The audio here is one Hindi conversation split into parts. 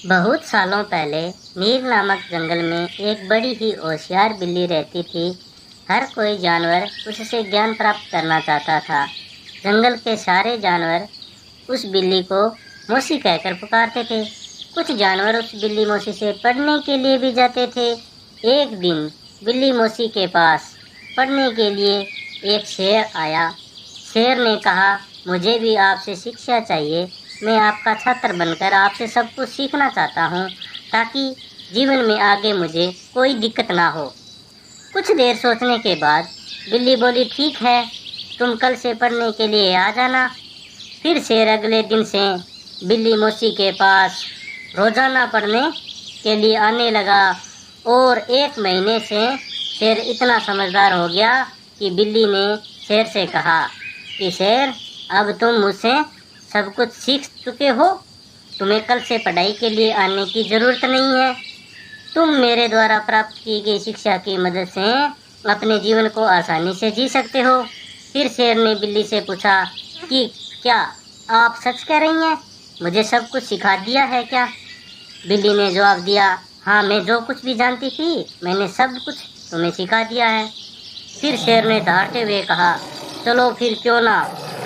बहुत सालों पहले नीर नामक जंगल में एक बड़ी ही होशियार बिल्ली रहती थी। हर कोई जानवर उससे ज्ञान प्राप्त करना चाहता था। जंगल के सारे जानवर उस बिल्ली को मौसी कहकर पुकारते थे। कुछ जानवर उस बिल्ली मौसी से पढ़ने के लिए भी जाते थे। एक दिन बिल्ली मौसी के पास पढ़ने के लिए एक शेर आया। शेर ने कहा, मुझे भी आपसे शिक्षा चाहिए। मैं आपका छात्र बनकर आपसे सब कुछ सीखना चाहता हूँ, ताकि जीवन में आगे मुझे कोई दिक्कत ना हो। कुछ देर सोचने के बाद बिल्ली बोली, ठीक है, तुम कल से पढ़ने के लिए आ जाना। फिर शेर अगले दिन से बिल्ली मौसी के पास रोजाना पढ़ने के लिए आने लगा और एक महीने से शेर इतना समझदार हो गया कि बिल्ली ने शेर से कहा कि शेर, अब तुम मुझसे सब कुछ सीख चुके हो, तुम्हें कल से पढ़ाई के लिए आने की ज़रूरत नहीं है। तुम मेरे द्वारा प्राप्त की गई शिक्षा की मदद से अपने जीवन को आसानी से जी सकते हो। फिर शेर ने बिल्ली से पूछा कि क्या आप सच कह रही हैं? मुझे सब कुछ सिखा दिया है क्या? बिल्ली ने जवाब दिया, हाँ, मैं जो कुछ भी जानती थी मैंने सब कुछ तुम्हें सिखा दिया है। फिर शेर ने दहाड़ते हुए कहा, चलो फिर क्यों ना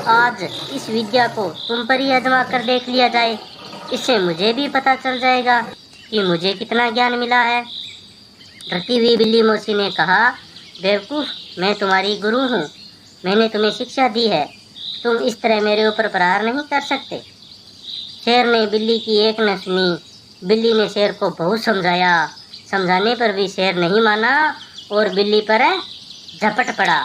आज इस विद्या को तुम पर ही आजमा कर देख लिया जाए। इससे मुझे भी पता चल जाएगा कि मुझे कितना ज्ञान मिला है। डरती हुई बिल्ली मौसी ने कहा, बेवकूफ़, मैं तुम्हारी गुरु हूँ। मैंने तुम्हें शिक्षा दी है, तुम इस तरह मेरे ऊपर प्रहार नहीं कर सकते। शेर ने बिल्ली की एक न सुनी। बिल्ली ने शेर को बहुत समझाया। समझाने पर भी शेर नहीं माना और बिल्ली पर झपट पड़ा।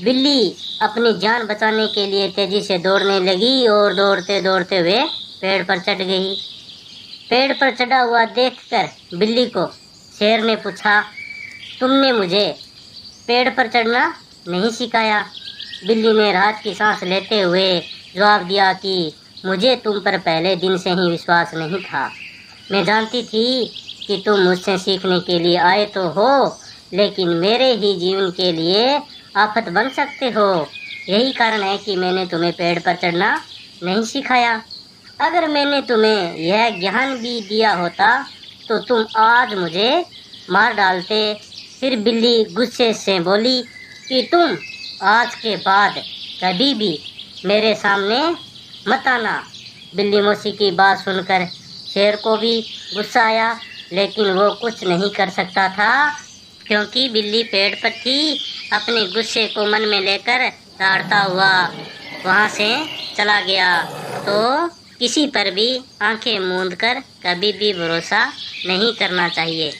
बिल्ली अपनी जान बचाने के लिए तेजी से दौड़ने लगी और दौड़ते दौड़ते वे पेड़ पर चढ़ गई। पेड़ पर चढ़ा हुआ देखकर बिल्ली को शेर ने पूछा, तुमने मुझे पेड़ पर चढ़ना नहीं सिखाया? बिल्ली ने राहत की सांस लेते हुए जवाब दिया कि मुझे तुम पर पहले दिन से ही विश्वास नहीं था। मैं जानती थी कि तुम मुझसे सीखने के लिए आए तो हो, लेकिन मेरे ही जीवन के लिए आफत बन सकते हो। यही कारण है कि मैंने तुम्हें पेड़ पर चढ़ना नहीं सिखाया। अगर मैंने तुम्हें यह ज्ञान भी दिया होता तो तुम आज मुझे मार डालते। फिर बिल्ली गुस्से से बोली कि तुम आज के बाद कभी भी मेरे सामने मत आना। बिल्ली मौसी की बात सुनकर शेर को भी गुस्सा आया, लेकिन वो कुछ नहीं कर सकता था क्योंकि बिल्ली पेड़ पर थी। अपने गुस्से को मन में लेकर दौड़ता हुआ वहाँ से चला गया। तो किसी पर भी आंखें मूंद कर कभी भी भरोसा नहीं करना चाहिए।